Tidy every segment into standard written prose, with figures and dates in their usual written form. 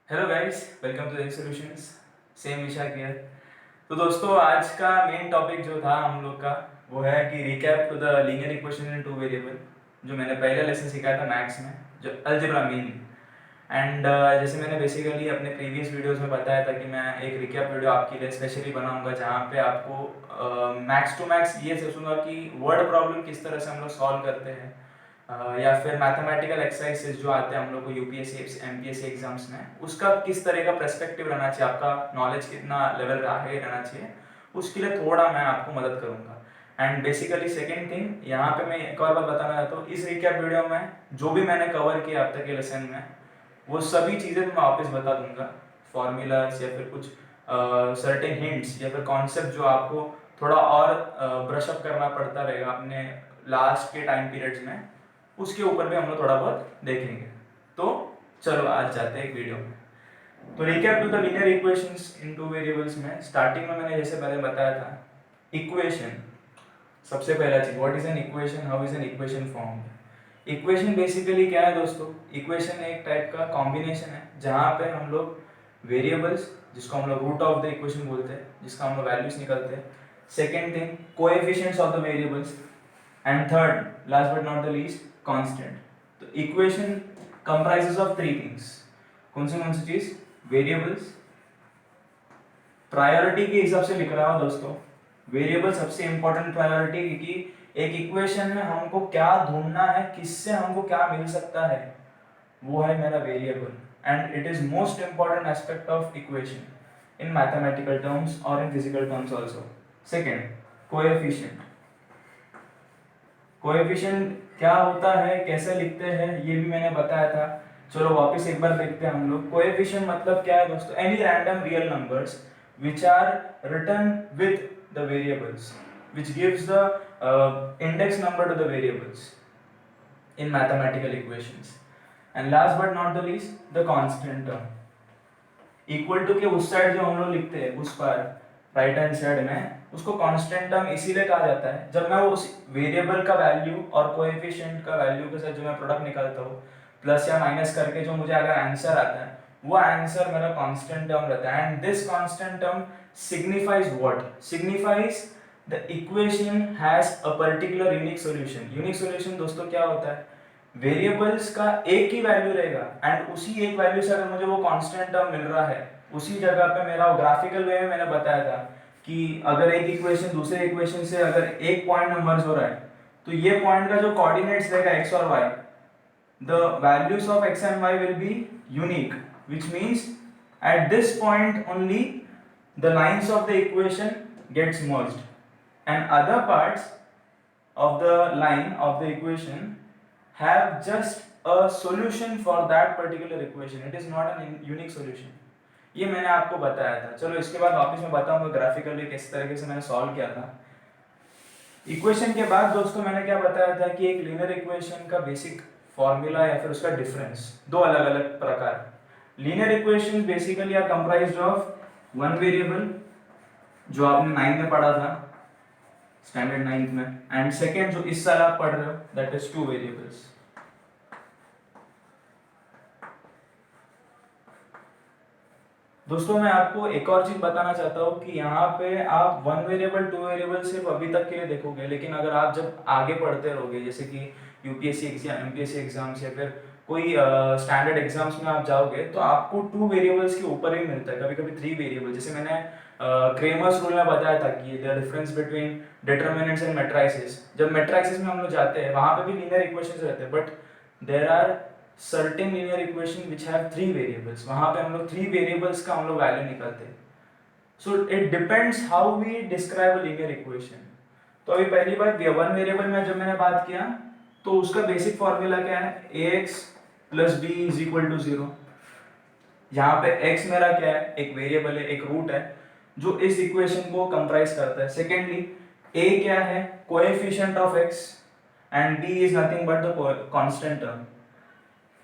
Hello guys, welcome to the solutions. Same Vishakh here. तो दोस्तों, आज का मेन टॉपिक जो था हम लोग का वो है कि recap to the linear equation in two variable, जो मैंने पहले लेसन सिखाया था मैथ्स में, जो अलजेब्रा मीन। एंड जैसे मैंने बेसिकली अपने प्रीवियस वीडियोस में बताया था कि मैं एक रिकैप वीडियो आपके लिए स्पेशली बनाऊंगा, जहाँ पे आपको मैथ्स टू मैथ्स ये सोचूंगा कि वर्ड प्रॉब्लम किस तरह से हम लोग सॉल्व करते हैं, या फिर मैथमेटिकल एक्सरसाइजेस जो आते हैं हम लोग को यूपीएससी एमपीएससी एग्जाम्स में, उसका किस तरह का पर्सपेक्टिव रहना चाहिए, आपका नॉलेज कितना लेवल आगे रहना चाहिए, उसके लिए थोड़ा मैं आपको मदद करूंगा। एंड बेसिकली सेकेंड थिंग, यहाँ पे मैं एक और बात बताना चाहता हूँ, इस रिकैप वीडियो में जो भी मैंने कवर किया अब तक के लेसन में, वो सभी चीज़ें मैं वापस बता दूंगा। फॉर्मूलाज या फिर कुछ सर्टेन हिंट्स या फिर कॉन्सेप्ट जो आपको थोड़ा और ब्रश अप करना पड़ता रहेगा अपने लास्ट के टाइम पीरियड्स में, उसके ऊपर भी हम लोग थोड़ा बहुत देखेंगे। तो चलो आज जाते हैं एक वीडियो में। तो recap to the linear equations in two variables में स्टार्टिंग में मैंने जैसे पहले बताया था, इक्वेशन सबसे पहला चीज, what is an equation, how is an equation formed. Equation basically क्या है दोस्तों? इक्वेशन एक टाइप का कॉम्बिनेशन है जहाँ पे हम लोग वेरिएबल्स, जिसको हम लोग रूट ऑफ द इक्वेशन बोलते हैं, जिसका हम लोग वैल्यूज निकलते हैं, second thing coefficients of the variables, and third last but not the least constant. तो equation comprises of three things. कौन सी चीज? वेरिएबल्स। प्रायोरिटी के हिसाब से लिख रहा हूं दोस्तों, वेरिएबल सबसे इंपॉर्टेंट प्रायोरिटी, क्योंकि एक इक्वेशन में हमको क्या ढूंढना है, किससे हमको क्या मिल सकता है, वो है मेरा variable. And it is most important aspect of equation in mathematical terms और in physical terms also. Second, coefficient. Coefficient क्या होता है, कैसे लिखते हैं, ये भी मैंने बताया था। चलो वापस एक बार देखते हैं हम लोग। कोएफिशिएंट मतलब क्या है दोस्तों? Any random real numbers which are written with the variables, which gives the index number to the variables in mathematical equations. And last but not the least, the constant term, equal to के उस side जो हम लोग लिखते हैं उस पर right hand side में, उसको कांस्टेंट टर्म इसीलिए कहा जाता है जब मैं उस वेरिएबल का वैल्यू और कोएफिशिएंट का वैल्यू के साथ जो मैं प्रोडक्ट निकालता हूँ, प्लस या माइनस करके जो मुझे अगर आंसर आता है, वो आंसर मेरा कांस्टेंट टर्म रहता है। And this constant term signifies what? Signifies the equation has a particular unique solution. Unique solution दोस्तों क्या होता है? वेरिएबल्स का एक ही वैल्यू रहेगा एंड उसी एक वैल्यू से अगर मुझे वो कांस्टेंट टर्म मिल रहा है, उसी जगह पे मेरा ग्राफिकल वे में मैंने बताया था कि अगर एक इक्वेशन दूसरे इक्वेशन से अगर एक पॉइंट में मर्ज हो रहा है, तो ये पॉइंट का जो कोऑर्डिनेट्स रहेगा एक्स और y, the values of x and y will be unique, which means at this point only the lines of the equation gets merged and other parts of the line of the equation have just a solution for that particular equation. It is not an unique solution. ये मैंने आपको बताया था। चलो इसके बाद वापस मैं बताऊंगा ग्राफिकली किस तरीके से मैंने सॉल्व किया था। इक्वेशन के बाद दोस्तों मैंने क्या बताया था कि एक लीनियर इक्वेशन का बेसिक फॉर्मूला या फिर उसका डिफरेंस, दो अलग अलग प्रकार। Linear equation basically are comprised of one variable, जो आपने 9 में पढ़ा था, स्टैंडर्ड 9th में, एंड सेकेंड जो इस साल आप पढ़ रहे हो, दैट इज टू वेरिएबल्स। दोस्तों मैं आपको एक और चीज बताना चाहता हूँ कि यहाँ पे आप वन वेरिएबल टू वेरिएबल सिर्फ अभी तक के लिए देखोगे, लेकिन अगर आप जब आगे पढ़ते रहोगे, जैसे कि यूपीएससी एग्जाम, एमपीएससी एग्जाम्स या फिर कोई स्टैंडर्ड एग्जाम्स में आप जाओगे, तो आपको टू वेरिएबल्स के ऊपर ही मिलता है, कभी कभी थ्री वेरिएबल। जैसे मैंने क्रेमर्स रूल में बताया था कि the difference between determinants and matrices. जब मैट्रिसेस में हम लोग जाते हैं, वहां पे भी लीनियर इक्वेशंस रहते हैं, but there are certain linear equation which have three variables, वहां पे हम लोग three variables का हम लोग वैल्यू निकालते हैं। So it depends how we describe a linear equation. तो अभी पहली बात, वन वेरिएबल में जब मैंने बात किया तो उसका बेसिक फॉर्मूला क्या है? ax plus b is equal to 0। यहाँ पे x मेरा क्या है? एक वेरिएबल है, एक रूट है जो इस इक्वेशन को कंप्राइज करता है। सेकेंडली a क्या है? Coefficient of x, and b is nothing but the constant term.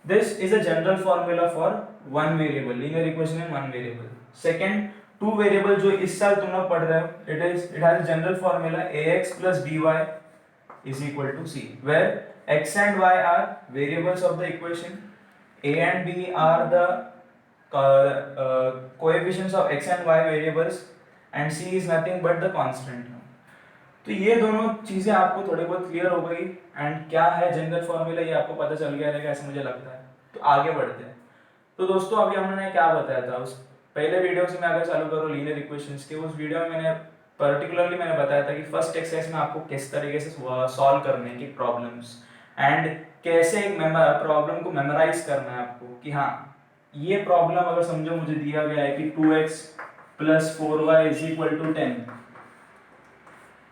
This is a general formula for one variable, linear equation in one variable. Second, two variable जो इस साल तुम लोग पढ़ रहे हो, it has a general formula ax plus by is equal to c, where x and y are variables of the equation, a and b are the coefficients of x and y variables and c is nothing but the constant term. तो ये दोनों चीज़ें आपको थोड़ी बहुत clear हो गई and क्या है जनरल फॉर्मूला ये आपको पता चल गया रहेगा ऐसा मुझे लगता है। तो आगे बढ़ते हैं। तो दोस्तों अभी हमने क्या बताया था, उस पहले वीडियो से मैं अगर चालू करूँ लीनियर इक्वेशंस के, उस वीडियो में मैंने पर्टिकुलरली मैंने बताया था कि फर्स्ट एक्सरसाइज में आपको किस तरीके से सॉल्व करने की प्रॉब्लम्स एंड कैसे एक प्रॉब्लम को मेमोराइज करना है आपको कि हाँ ये प्रॉब्लम अगर समझो मुझे दिया गया है कि 2x + 4y = 10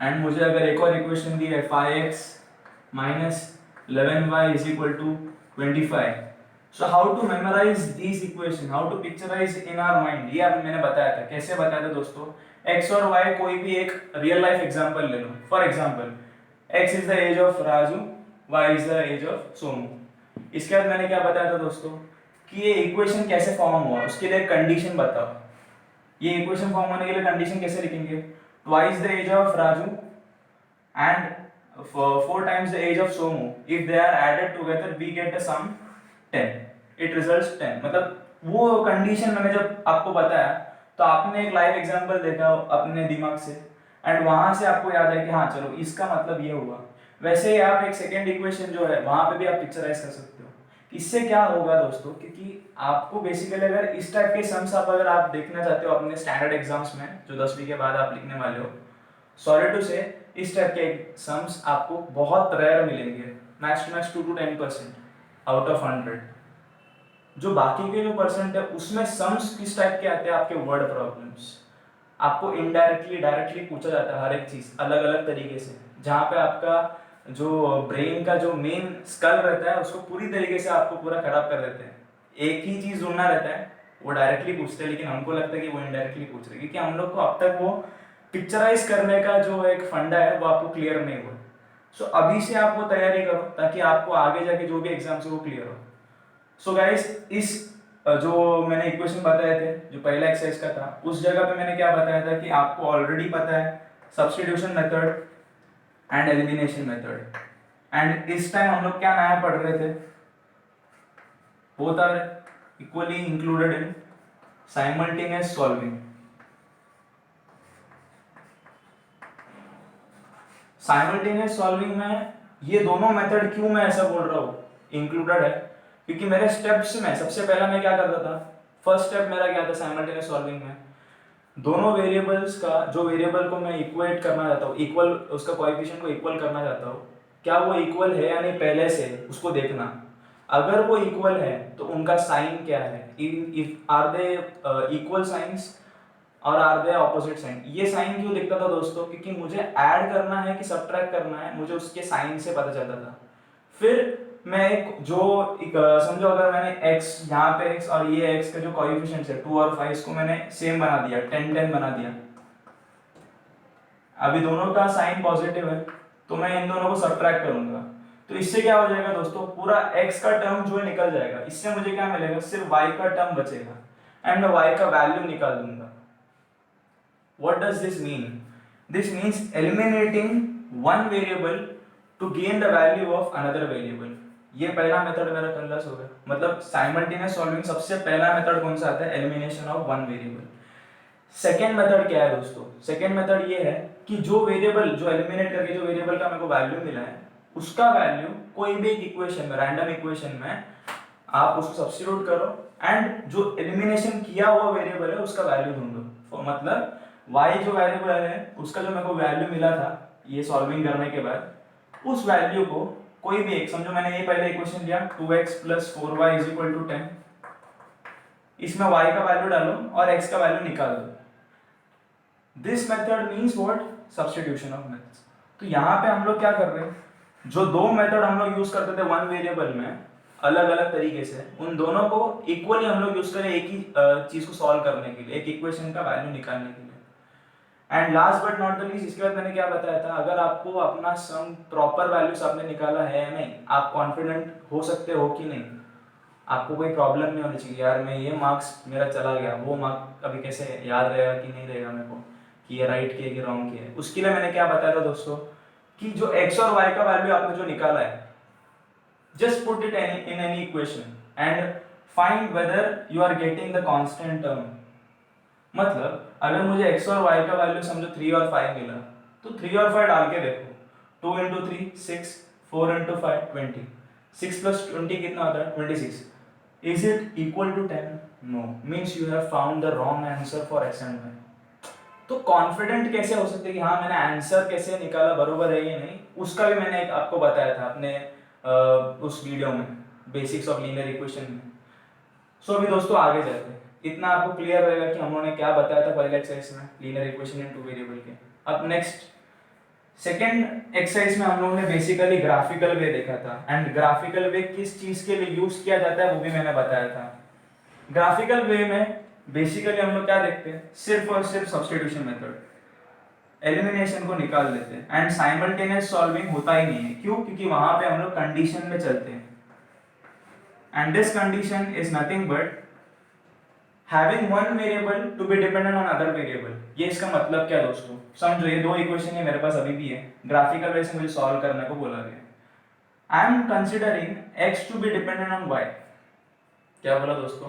एंड मुझे अगर एक और इक्वेशन दी है 5x - 11y = 25। So how to memorise this equation, how to picturise in our mind, ये अब मैंने बताया था। कैसे बताया था दोस्तों, x और y कोई भी एक रियल लाइफ एग्जांपल ले लो। For example x is the age of Raju, y is the age of Sonu. इसके बाद मैंने क्या बताया था दोस्तों कि ये इक्वेशन कैसे फॉर्म हुआ, उसके लिए कंडीशन बताओ। ये इक्वेशन फॉर्म होने के लिए कंडीशन कैसे लिखेंगे, twice the age of Raju and 4 times the age of Somu, if they are added together we get a sum 10, it results 10। मतलब वो कंडीशन मैंने जब आपको बताया तो आपने एक लाइव एग्जांपल देखा अपने दिमाग से एंड वहां से आपको याद है कि हाँ चलो इसका मतलब ये हुआ। वैसे ही आप एक सेकेंड इक्वेशन जो है वहां पे भी आप पिक्चराइज कर सकते हो। इससे क्या होगा दोस्तों, क्योंकि आपको बेसिकली अगर इस टाइप के सम्स अगर आप देखना चाहते हो अपने स्टैंडर्ड एग्जाम्स में जो 10वीं के बाद आप लिखने वाले हो, सॉरी टू से इस टाइप के सम्स आपको बहुत रेयर मिलेंगे, max to max 2 to 10% out of 100। जो बाकी के जो परसेंट है उसमें सम्स किस टाइप के आते हैं, आपके वर्ड प्रॉब्लम्स। आपको इनडायरेक्टली डायरेक्टली पूछा जाता है हर एक चीज अलग अलग तरीके से, जहाँ पे आपका जो ब्रेन का जो मेन स्कल रहता है उसको पूरी तरीके से आपको पूरा खराब कर देते हैं। एक ही चीज ढूंढना रहता है, वो डायरेक्टली पूछते हैं लेकिन हमको लगता है कि वो इनडायरेक्टली पूछ रहे हैं, क्योंकि हम लोग को अब तक वो पिक्चराइज करने का जो एक फंडा है वो आपको क्लियर नहीं हुआ। सो अभी से आप वो तैयारी करो ताकि आपको आगे जाके जो भी एग्जाम्स है वो क्लियर हो। सो गाइस इस जो मैंने इक्वेशन बताए थे जो पहला एक्सरसाइज का था, उस जगह पे मैंने क्या बताया था कि आपको ऑलरेडी पता है substitution method and elimination method. And इस टाइम हम लोग क्या नया पढ़ रहे थे, both are equally included in simultaneous solving. Simultaneous solving में ये दोनों मेथड क्यों मैं ऐसा बोल रहा हूँ इंक्लूडेड है, क्योंकि मेरे स्टेप्स में सबसे पहला मैं क्या करता था, फर्स्ट स्टेप मेरा क्या था साइमल्टेनियस सॉल्विंग में, दोनों वेरिएबल्स का जो वेरिएबल को मैं इक्वेट करना चाहता हूँ, इक्वल उसका कोएफिशिएंट को इक्वल करना चाहता हूँ, क्या वो इक्वल है या नहीं पहले से उसको देखना। अगर वो इक्वल है तो उनका साइन क्या है, if are they equal signs और आर दे ऑपोजिट साइन। ये साइन क्यों लिखता था दोस्तों, क्योंकि मुझे ऐड करना है कि सब्ट्रैक्ट करना है मुझे उसके साइन से पता चलता था। फिर मैं समझो अगर मैंने x यहाँ पे x और ये x का जो कोएफिशिएंट्स है 2 और 5 इसको मैंने सेम बना दिया, 10 10 बना दिया। अभी दोनों का साइन पॉजिटिव है तो मैं इन दोनों को सब्ट्रैक्ट करूंगा, तो इससे क्या हो जाएगा दोस्तों, पूरा x का टर्म जो है निकल जाएगा। इससे मुझे क्या मिलेगा, सिर्फ y का टर्म बचेगा एंड मैं y का वैल्यू निकाल दूंगा। What does this mean? This means eliminating one variable to gain the value of another variable। ये पहला मेथड मेरा क्लास हो गया। मतलब साइमल्टेनियस सॉल्विंग सबसे पहला मेथड कौन सा आता है, elimination of one variable. Second method क्या है दोस्तों, सेकेंड मेथड ये है कि जो वेरिएबल जो एलिमिनेट करके जो वेरिएबल का मेरे को वैल्यू मिला है उसका वैल्यू कोई भी एक इक्वेशन में, रैंडम इक्वेशन में आप उसको सब्स्टिट्यूट करो एंड जो एलिमिनेशन किया हुआ वेरिएबल है उसका वैल्यू ढूंढो। मतलब y जो वेरिएबल है उसका जो मेरे को वैल्यू मिला था ये सॉल्विंग करने के बाद, उस वैल्यू को कोई भी एक, समझो मैंने ये पहले इक्वेशन लिया 2x + 4y = 10, इसमें y का वैल्यू डालो और x का वैल्यू निकाल दो। This method means what, substitution of methods. तो यहाँ पे हम लोग क्या कर रहे हैं, जो दो मेथड हम लोग यूज करते थे वन वेरिएबल में अलग अलग तरीके से, उन दोनों को इक्वली हम लोग यूज करें एक ही चीज को सॉल्व करने के लिए, एक इक्वेशन का वैल्यू निकालने के लिए। And last but not the least, इसके बाद मैंने क्या बताया था, अगर आपको अपना सम प्रॉपर वैल्यूज आपने निकाला है या नहीं, आप कॉन्फिडेंट हो सकते हो कि नहीं, आपको कोई प्रॉब्लम नहीं होनी चाहिए यार मैं ये मार्क्स मेरा चला गया, वो मार्क अभी कैसे याद रहेगा कि नहीं रहेगा मेरे को, कि ये राइट किया कि रॉन्ग किया। उसके लिए मैंने क्या बताया था दोस्तों कि जो x और y का वैल्यू आपने जो निकाला है, just put it in any equation and find whether you are getting the constant term. मतलब अगर मुझे x और y का वैल्यू समझो 3 और 5 मिला, तो 3 और 5 डाल के देखो, 2 इंटू 3 6, 4 इंटू 5 20, 6 प्लस 20 कितना होता है 26। Is it equal to 10? No, means you have found the wrong answer for x and y। तो कॉन्फिडेंट कैसे हो सकते कि हाँ मैंने आंसर कैसे निकाला बरोबर है या नहीं, उसका भी मैंने एक आपको बताया था अपने उस वीडियो में, बेसिक्स ऑफ लीनियर इक्वेशन में। सो अभी दोस्तों आगे चलते हैं। इतना आपको क्लियर रहेगा कि हम लोगों ने क्या बताया था पहले एक्सरसाइज में linear equation in two variable के। अब नेक्स्ट सेकेंड एक्सरसाइज में हम लोगों ने बेसिकली ग्राफिकल वे देखा था, एंड ग्राफिकल वे किस चीज के लिए यूज किया जाता है वो भी मैंने बताया था। ग्राफिकल वे में बेसिकली हम लोग क्या देखते हैं, सिर्फ और सिर्फ सब्स्टिट्यूशन मेथड, एलिमिनेशन को निकाल देते हैं, एंड साइमल्टेनियस सॉल्विंग होता ही नहीं है। क्यों? क्योंकि वहां पे हम लोग कंडीशन में चलते हैं, and this condition is nothing but having one variable to be dependent on other variable। ये इसका मतलब क्या दोस्तों, समझो ये दो इक्वेशन है मेरे पास अभी भी है, ग्राफिकल वे से मुझे सॉल्व करने को बोला गया। I am considering x to be dependent on y। क्या बोला दोस्तों,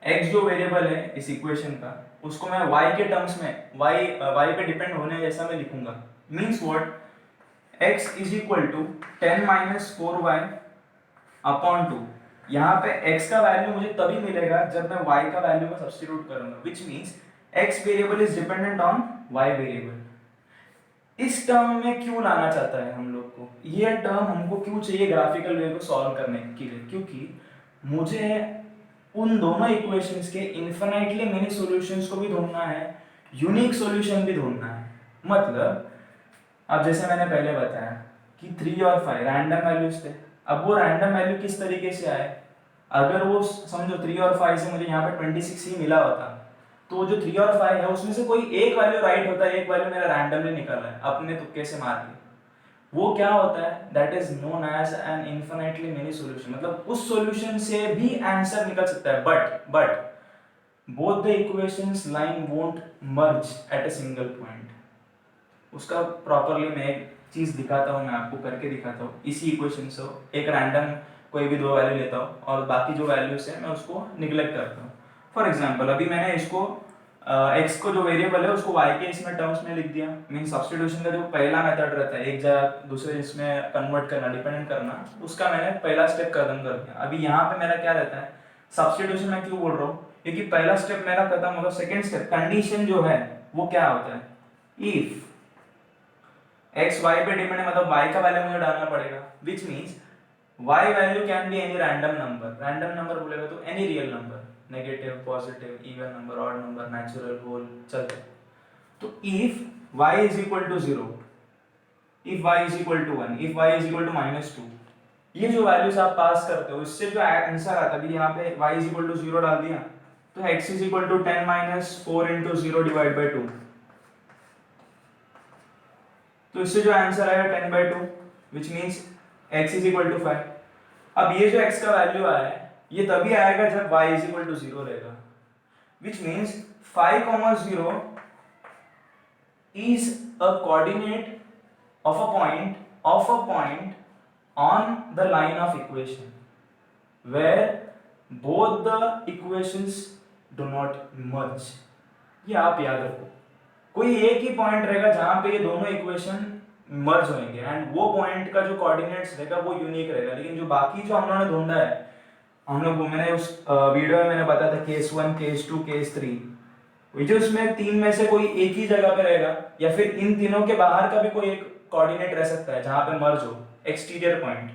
x जो वेरिएबल है इस इक्वेशन का, उसको मैं y के टर्म्स में y पे डिपेंड होने जैसा मैं लिखूंगा। Means what, x is equal to 10 minus 4y upon 2। यहाँ पे x का वैल्यू मुझे तभी मिलेगा जब मैं y का वैल्यू को सब्स्टिट्यूट करूंगा, which means x variable is dependent on y variable. इस टर्म में क्यों लाना चाहता है हम लोग को, ये टर्म हमको क्यों चाहिए ग्राफिकल वे को सॉल्व करने के लिए, क्योंकि मुझे उन दोनों इक्वेशंस के इन्फिनाइटली मेनी सॉल्यूशंस को भी ढूंढना है, यूनिक सॉल्यूशन भी ढूंढना है। मतलब अब जैसे मैंने पहले बताया कि 3 और 5 रैंडम वैल्यूज थे, अब वो रैंडम वैल्यू किस तरीके से आए, अगर वो समझो 3 और 5 से मुझे यहाँ पे 26 ही मिला होता, तो जो 3 और 5 है उसमें से कोई एक वैल्यू राइट होता है, एक वैल्यू मेरा रैंडमली निकला है, अपने तुक्के से मार के, वो क्या होता है, that is known as an infinitely many solution. मतलब उस सॉल्यूशन से भी आंसर निकल सकता है, but both the equations line won't merge at a single point. उसका प्रॉपरली मैं एक चीज दिखाता हूँ, मैं आपको करके दिखाता हूँ। इसी इक्वेशन से एक रैंडम कोई भी दो वैल्यू लेता हूँ और बाकी जो वैल्यूज है मैं उसको निगलेक्ट करता हूँ। फॉर एग्जांपल अभी मैंने इसको x को जो वेरिएबल है उसको y के इसमें टर्म्स में लिख दिया। मीन सब्स्टिट्यूशन का जो पहला मेथड रहता है एक जगह दूसरे इसमें कन्वर्ट करना, डिपेंडेंट करना, उसका मैंने पहला स्टेप खत्म कर दिया। अभी यहाँ पे मेरा क्या रहता है, सब्स्टिट्यूशन में क्यों बोल रहा हूँ, क्योंकि पहला स्टेप मेरा खत्म होगा, सेकेंड स्टेप कंडीशन जो है वो क्या होता है, इफ x y पे डिपेंड है, मतलब y का वैल्यू मुझे डालना पड़ेगा, which means y value can be any random number. Random number बोलेगा तो any real number, negative, positive, even number, odd number, natural, whole, चलते। तो if y is equal to 0, if y is equal to 1, if y is equal to -2, ये जो values आप पास करते हो इससे जो आंसर आता है, अभी यहाँ पे y इज इक्वल टू 0 डाल दिया तो x is equal to 10 minus 4 into 0 divide by 2, तो इससे जो आंसर आएगा 10/2, which means x is equal to 5। अब ये जो x का वैल्यू आया है ये तभी आएगा जब y इज इक्वल टू 0 रहेगा, which means 5,0 is a coordinate of a point on the line of equation where both the equations do not merge। ये आप याद रखो, कोई एक ही पॉइंट रहेगा जहां पे ये दोनों इक्वेशन मर्ज होंगे, एंड वो पॉइंट का जो कोऑर्डिनेट्स रहेगा वो यूनिक रहेगा। लेकिन जो बाकी जो हम लोगों ने ढूंढा है, हम लोग मैंने उस वीडियो में मैंने बताया था केस 1, केस 2, केस 3, जो इसमें तीन में से कोई एक ही जगह पे रहेगा, या फिर इन तीनों के बाहर का भी कोई एक कोऑर्डिनेट रह सकता है जहां पे मर्ज हो, एक्सटीरियर पॉइंट।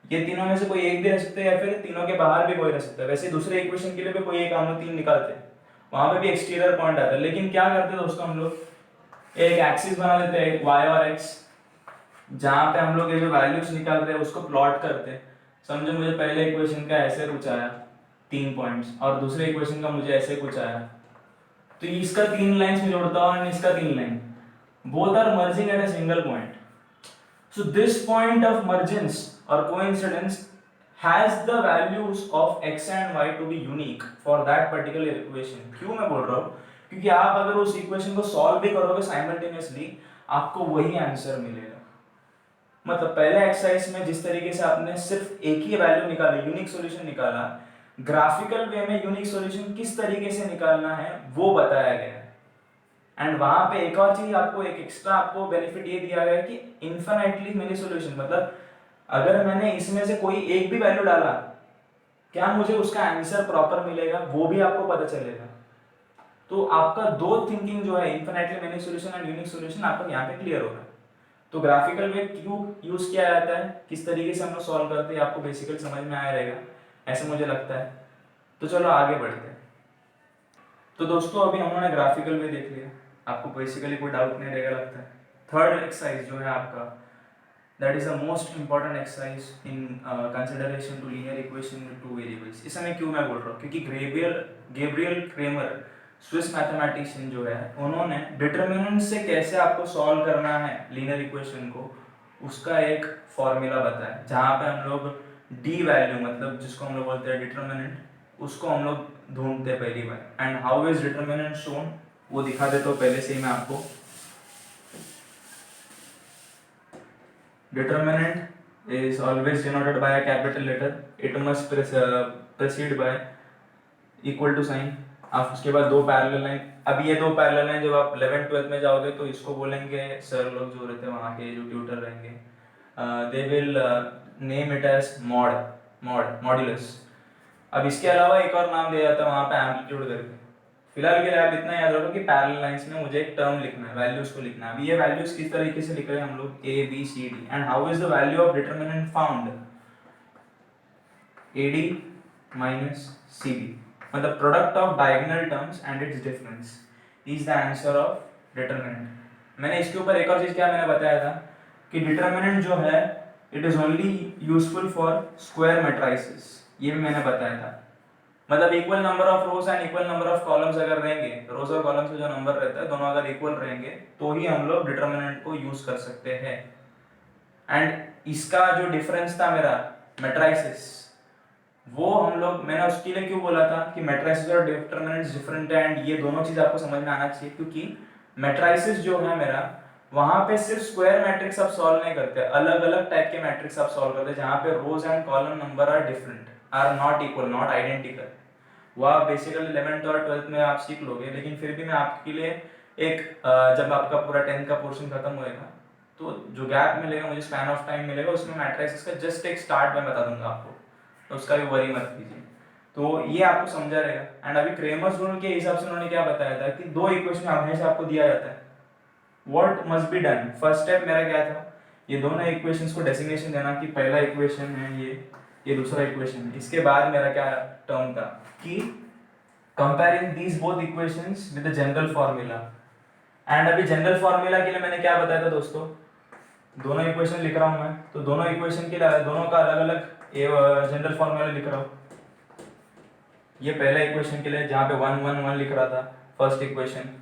ये तीनों में से कोई एक भी रह सकता है या फिर तीनों के बाहर भी कोई रह सकता है। वैसे दूसरे इक्वेशन के लिए भी कोई एक हम लोग तीन निकालते हैं, वहां पे भी एक्सटीरियर पॉइंट आता है। लेकिन क्या करते हैं दोस्तों, हम लोग एक एक्सिस बना लेते हैं, एक y और x, जहां पे हम लोग ये जो वैल्यूज निकाल रहे हैं उसको प्लॉट करते हैं। समझो मुझे पहले इक्वेशन का ऐसे कुछ आया 3 पॉइंट्स, और दूसरे इक्वेशन का मुझे ऐसे कुछ आया, तो इसका 3 लाइंस में जोड़ता हूं और इसका 3 line, both are merging at a single point. So this point of mergence और coincidence has the values of x and y to be unique for that particular equation. क्यों मैं बोल रहा हूं, क्योंकि आप अगर उस इक्वेशन को सॉल्व भी करोगे साइमल्टेनियसली आपको वही आंसर मिलेगा। मतलब पहले एक्सरसाइज में जिस तरीके से आपने सिर्फ एक ही वैल्यू निकाली, यूनिक सॉल्यूशन निकाला, ग्राफिकल वे में यूनिक सॉल्यूशन किस तरीके से निकालना है वो बताया गया है। एंड वहां पे एक और चीज आपको, एक एक्स्ट्रा आपको बेनिफिट ये दिया गया है कि इन्फिनिटली मेनी सॉल्यूशन, मतलब अगर मैंने इसमें से कोई एक भी वैल्यू डाला, क्या मुझे उसका आंसर प्रॉपर मिलेगा वो भी आपको पता चलेगा। तो आपका दो थिंकिंग जो है, infinitely many solution and unique solution, आपको यहाँ पे क्लियर होगा। तो ग्राफिकल वे क्यों यूज किया जाता है, किस तरीके से हम लोग सॉल्व करते हैं, आपको बेसिकली समझ में आया रहेगा ऐसे मुझे लगता है। तो चलो आगे बढ़ते हैं। तो दोस्तों अभी हम लोगों ने ग्राफिकल वे देख लिया, आपको बेसिकली कोई डाउट नहीं रहेगा लगता है। थर्ड एक्सरसाइज जो है आपका, that is the most important exercise in consideration to linear equation with two variables. इस समय क्यों मैं बोल रहा हूँ, क्योंकि गैब्रियल क्रेमर स्विस मैथमेटिशियन जो है, उन्होंने डिटरमिनेंट से कैसे आपको सॉल्व करना है लीनियर इक्वेशन को, उसका एक फॉर्मूला बताया, जहाँ पे हम लोग डी वैल्यू, मतलब जिसको हम लोग बोलते हैं डिटरमिनेंट, उसको हम लोग ढूंढते हैं पहली बार। And how is determinant shown, वो दिखा देता हूँ पहले से ही मैं आपको। Determinant is always denoted by a capital letter. It must precede by equal to sign. आप उसके बाद दो पैरेलल लाइन, अब ये दो पैरेलल लाइन जब आप 11th 12th में जाओगे तो इसको बोलेंगे सर लोग जो रहते हैं वहाँ के जो ट्यूटर रहेंगे, they will name it as modulus. अब इसके अलावा एक और नाम दिया जाता है वहाँ पे एम्पलीट्यूड करके। फिलहाल के लिए आप इतना याद रखो कि पैरेलल लाइंस में मुझे एक टर्म लिखना है, वैल्यूज को लिखना है। अब ये वैल्यूज किस तरीके से लिख रहे हैं हम लोग, A B C D. And how is the value of determinant found, A D minus C B, मतलब product of diagonal terms and its difference is the answer of determinant. मैंने इसके ऊपर एक और चीज क्या मैंने बताया था कि डिटरमिनेंट जो है it is only useful for square matrices, ये भी मैंने बताया था। मतलब equal number of rose and equal number of columns अगर रहेंगे, रोज और कॉलम्स का जो नंबर रहता है दोनों अगर इक्वल रहेंगे तो ही हम लोग डिटरमिनेंट को यूज कर सकते हैं। एंड इसका जो डिफरेंस था मेरा मैट्रिसेस, वो हम लोग, मैंने उसके लिए क्यों बोला था कि मैट्रिसेस और डिटरमिनेंट्स डिफरेंट है, एंड ये दोनों चीज आपको समझ में आना चाहिए, क्योंकि मैट्रिसेस जो है मेरा, वहां पे सिर्फ स्क्वायर मैट्रिक्स आप सॉल्व नहीं करते, अलग अलग टाइप के मैट्रिक्स आप सॉल्व करते हैं जहां पे rows and column number are different, are not equal, not identical. वो आप बेसिकली 11th और 12th में आप सीख लोगे, लेकिन फिर भी मैं आपके लिए एक जब आपका पूरा 10th का पोर्शन खत्म होएगा तो जो गैप मिलेगा मुझे, स्पैन ऑफ टाइम मिलेगा, उसमें मैट्रिसेस का जस्ट एक स्टार्ट मैं बता दूंगा आपको, तो उसका भी वरी मत कीजिए। तो ये आपको समझा रहेगा। एंड अभी क्रेमर्स रूल के हिसाब से उन्होंने क्या बताया था कि दो इक्वेशन हमेशा आपको दिया जाता है, what must be done. First step मेरा क्या था, ये दोनों इक्वेशंस को डेसिग्नेशन देना कि पहला इक्वेशन है ये दूसरा इक्वेशन है। इसके बाद मेरा क्या टर्म था कि comparing these both equations with the general formula. And अभी जनरल फार्मूला के लिए मैंने क्या बताया था दोस्तों, दोनों इक्वेशन लिख रहा हूं मैं, तो दोनों इक्वेशन के लिए दोनों का अलग अलग जनरल फार्मूला लिख रहा हूं। ये पहला इक्वेशन के लिए जहां पे 1 1 1 लिख रहा था, first equation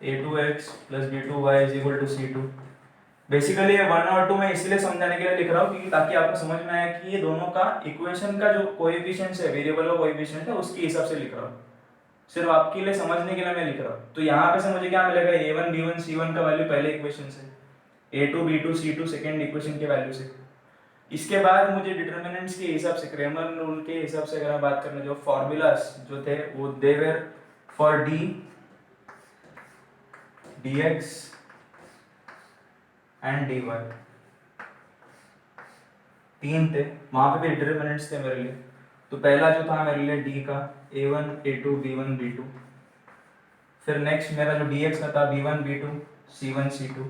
a2x plus b2y is equal to c2। Basically ये 1 और 2 मैं इसलिए समझाने के लिए लिख रहा हूँ क्योंकि ताकि आपको समझ में आए कि ये दोनों का इक्वेशन का जो कोएफिशिएंट्स है, वेरिएबल का कोएफिशिएंट है, उसके हिसाब से लिख रहा हूँ, सिर्फ आपके लिए समझने के लिए मैं लिख रहा हूँ। तो यहाँ पे से मुझे क्या मिलेगा, a1 b1 c1 का वैल्यू पहले इक्वेशन से, a2 b2 c2 second equation के वैल्यू से। इसके बाद मुझे डिटरमिनेंट्स के हिसाब से, क्रेमर रूल के हिसाब से अगर बात करें, जो फॉर्मूलास जो थे वो they were for d dx and dy, तीन थे, वहां पे भी डिटरमिनेंट्स थे मेरे लिए। तो पहला जो था मेरे लिए d का a1 a2 b1 b2, फिर नेक्स्ट मेरा जो dx का था b1 b2 c1 c2,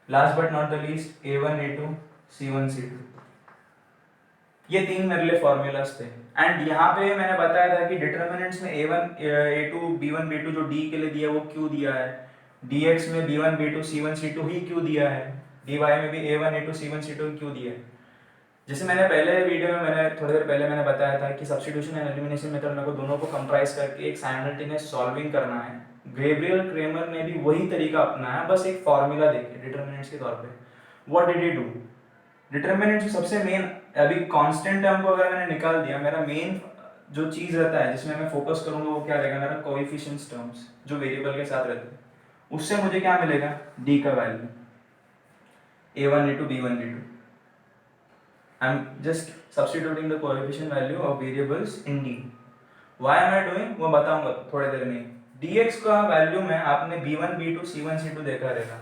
last but not the least a1 a2 c1 c2। ये तीन मेरे लिए फॉर्मूलाज थे। एंड यहाँ पे मैंने बताया था कि डिटरमिनेंट्स में a1 a2 b1 b2 जो d के लिए दिया है वो क्यों दिया है, dx में b1 b2 c1 c2 ही क्यों दिया है, dy में भी a1 a2 c1 c2 क्यों दिया है। जैसे मैंने पहले वीडियो में मैंने थोड़ी देर पहले मैंने बताया था कि सब्स्टिट्यूशन एंड एलिमिनेशन मेथड में को दोनों को कंप्राइज करके एक साइमल्टेनियस सॉल्विंग करना है। गैब्रियल क्रेमर ने भी वही तरीका अपनाया, बस एक फॉर्मूला देके डिटरमिनेंट्स के तौर पे। What did he do, determinant सबसे मेन, अभी कांस्टेंट टर्म को अगर मैंने निकाल दिया, मेरा मेन जो चीज रहता है जिसमें मैं फोकस करूंगा वो क्या रहेगा, मेरा कोएफिशिएंट्स टर्म्स जो वेरिएबल के साथ रहते हैं, उससे मुझे क्या मिलेगा, d का value a1 a2 b1 b2। I am just substituting the coefficient value of variables in D. Why am I doing वो बताऊंगा थोड़ी देर में. dx का वैल्यू में आपने b1 b2 c1 c2 देखा रहेगा.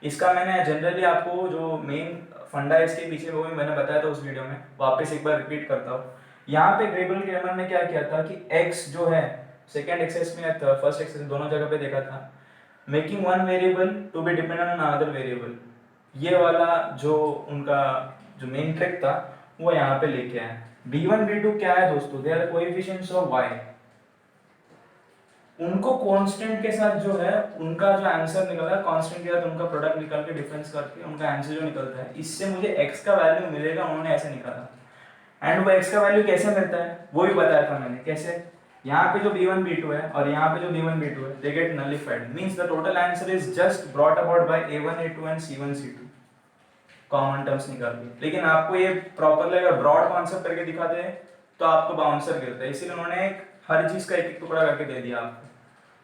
इसका मैंने जनरली आपको जो मेन फंडा है इसके पीछे वो भी मैंने बताया था उस वीडियो में, वापस एक बार रिपीट करता हूँ. यहाँ पे ग्रेबल क्रेमर ने क्या किया था कि x जो है सेकेंड एक्सेस में या फर्स्ट एक्सेस दोनों जगह पे देखा था, making one variable to be dependent on another variable. ये वाला जो उनका जो मेन ट्रिक था वो यहाँ पे लेके आए. b1 b2 क्या है दोस्तों, they are coefficients of y. उनको कांस्टेंट के साथ जो है उनका जो आंसर निकला है, कांस्टेंट के साथ उनका प्रोडक्ट निकाल के डिफरेंस करके उनका आंसर जो निकलता है, इससे मुझे x का वैल्यू मिलेगा. उन्होंने ऐसे निकाला. एंड वो x का वैल्यू कैसे मिलता है वो भी बताया था मैंने. कैसे, यहाँ पे जो b1 b2 है और यहाँ पे जो b1 b2 है, they get nullified. Means the total answer is just brought about by a1 a2 and c1 c2 common terms निकाल के. लेकिन आपको ये प्रॉपरली अगर ब्रॉड कॉन्सेप्ट करके दिखाते हैं तो आपको बाउंसर गिरता है. इसीलिए उन्होंने एक हर चीज का एक एक टुकड़ा करके दे दिया आपको.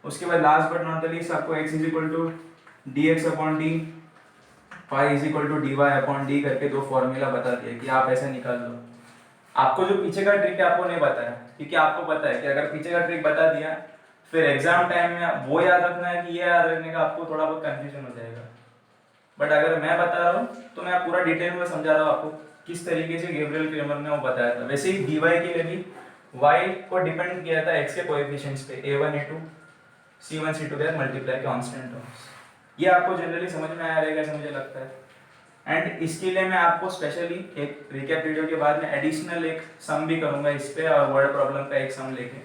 उसके बाद last but not the least आपको x is equal to dx upon d, y is equal to dy upon d करके दो फॉर्मूला बता दिया कि आप ऐसा निकाल लो. आपको जो पीछे का ट्रिक है आपको नहीं बताया, क्योंकि आपको पता है कि अगर पीछे का ट्रिक बता दिया फिर एग्जाम टाइम में वो याद रखना है कि ये याद रखने का आपको थोड़ा बहुत कंफ्यूजन हो जाएगा. बट अगर मैं बता रहा हूँ तो मैं पूरा डिटेल में समझा रहा हूँ आपको किस तरीके से गैब्रियल क्रेमर ने वो बताया था. वैसे ही dy के लिए भी y को डिपेंड किया था x के कोएफिशिएंट्स पे, a1 a2 c1 c2 दे मल्टीप्लाई कांस्टेंट टर्म्स. ये आपको जनरली समझ में आया रहेगा ऐसा मुझे लगता है. एंड इसके लिए मैं आपको स्पेशली एक रिकैप वीडियो के बाद में एडिशनल एक सम भी करूंगा इस पे और वर्ड प्रॉब्लम का एक सम लेके,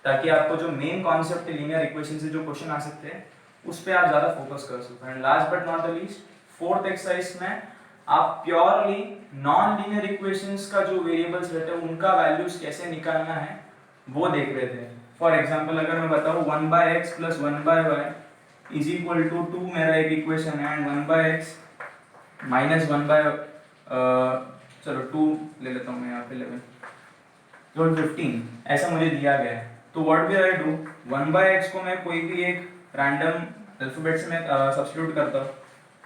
ताकि आपको जो मेन कॉन्सेप्ट है लीनियर इक्वेशन से जो क्वेश्चन आ सकते हैं उस पे आप ज्यादा फोकस कर सको. And last but not the least fourth exercise में आप प्योरली नॉन लीनियर इक्वेशंस का जो वेरिएबल्स रहते हैं उनका वैल्यूज कैसे निकालना है वो देख रहे थे. फॉर एग्जांपल अगर मैं बताऊं 1/x + 1/y is equal to 2 मेरा एक इक्वेशन है, एंड 1/x माइनस 1/, चलो 2 ले लेता हूँ मैं यहाँ पे 11 तो 15 ऐसा मुझे दिया गया है. तो what will I do, 1/x को मैं कोई भी एक रैंडम अल्फाबेट से मैं सब्स्टिट्यूट करता हूँ,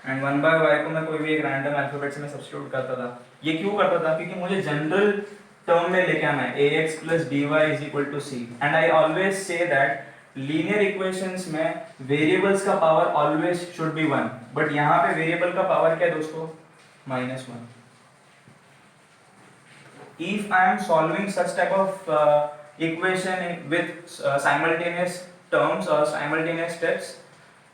एंड 1/y को मैं कोई भी एक रैंडम अल्फाबेट से मैं सब्स्टिट्यूट करता था. ये क्यों करता था, क्योंकि मुझे जनरल टर्म में लेके आना है ax + dy = c. And I always say that linear equations में वेरिएबल्स का power always should be 1, but यहाँ पे वेरिएबल का पावर क्या है दोस्तों, -1. If I am solving such type of equation with simultaneous terms or simultaneous steps,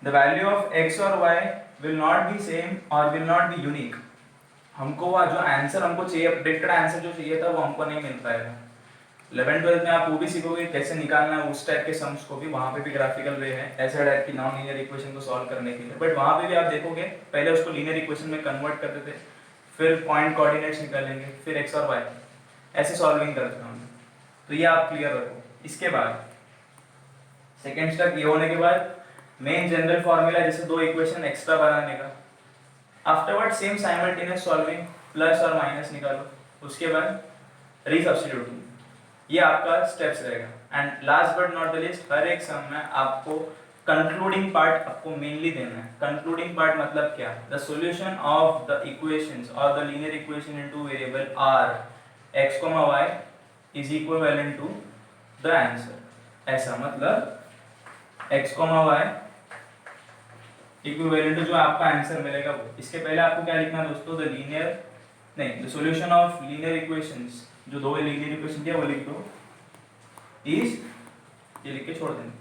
the value of x or y will not be same or will not be unique. हमको वो जो answer हमको चाहिए, predicted answer जो चाहिए था वो हमको नहीं मिल पाएगा. 11th-12th में आप वो भी सीखोगे कैसे निकालना है उस टाइप के सम्स को भी. वहाँ पे भी ग्राफिकल वे है ऐसे टाइप की नॉन लीनियर इक्वेशन को सॉल्व करने के लिए. बट वहाँ पे भी आप देखोगे पहले उसको लीनियर इक्वेशन में कन्वर्ट करते थे, फिर पॉइंट कोऑर्डिनेट्स निकालेंगे, फिर एक्स और वाई ऐसे सॉल्विंग करते हैं. तो ये आप क्लियर रखो. इसके बाद सेकेंड स्टेप ये होने के बाद मेन जनरल फॉर्मूला जैसे दो इक्वेशन एक्स्ट्रा बनाने का. Afterward same simultaneous solving plus और माइनस निकालो. उसके बाद रीसब्स्टिट्यूटिंग. ये आपका स्टेप्स रहेगा. And last but not the least हर एक सम में आपको कंक्लूडिंग पार्ट आपको मेनली देना है. कंक्लूडिंग पार्ट मतलब क्या, the solution of the equations और the linear equation into variable are x, y is equivalent to the answer. ऐसा मतलब x, y इक्विवेलेंट टू जो आपका आंसर मिलेगा वो. इसके पहले आपको क्या लिखना है दोस्तों, द लीनियर नहीं the solution of linear equations, जो दो लीनियर इक्वेशन दिया वो लिख दो इज, ये लिख के छोड़ देना.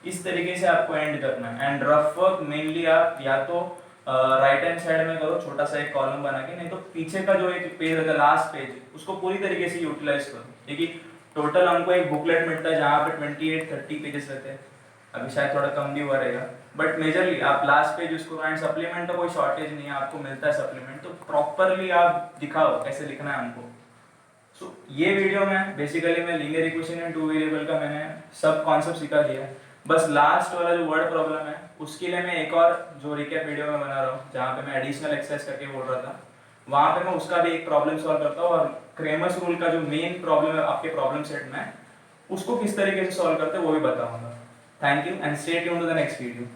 इस तरीके से आपको एंड करना है. एंड रफ वर्क मेनली आप या तो राइट हैंड साइड में करो छोटा सा एक कॉलम बना के, नहीं तो पीछे का जो एक पेज रहता है लास्ट पेज उसको पूरी तरीके से यूटिलाइज करो. देखिए टोटल हमको एक बुकलेट मिलता है जहाँ पे 28-30 पेजेस रहते हैं. अभी शायद थोड़ा कम भी हुआ रहेगा, बट मेजरली आप लास्ट पेज उसको, एंड सप्लीमेंट का कोई शॉर्टेज नहीं है, आपको मिलता है सप्लीमेंट, तो प्रॉपरली आप दिखाओ कैसे लिखना है हमको. सो ये वीडियो में बेसिकली मैं linear equation in two variable का मैंने सब कॉन्सेप्ट सिखा दिया. बस लास्ट वाला जो वर्ड प्रॉब्लम है उसके लिए मैं एक और जो रिकैप वीडियो में बना रहा हूँ जहाँ पे मैं एडिशनल एक्सरसाइज करके बोल रहा था, वहाँ पे मैं उसका भी एक प्रॉब्लम सॉल्व करता हूँ. और क्रेमर्स रूल का जो मेन प्रॉब्लम है आपके प्रॉब्लम सेट में उसको किस तरीके से सॉल्व करते हैं वो भी बताऊंगा. Thank you and stay tuned to the next video.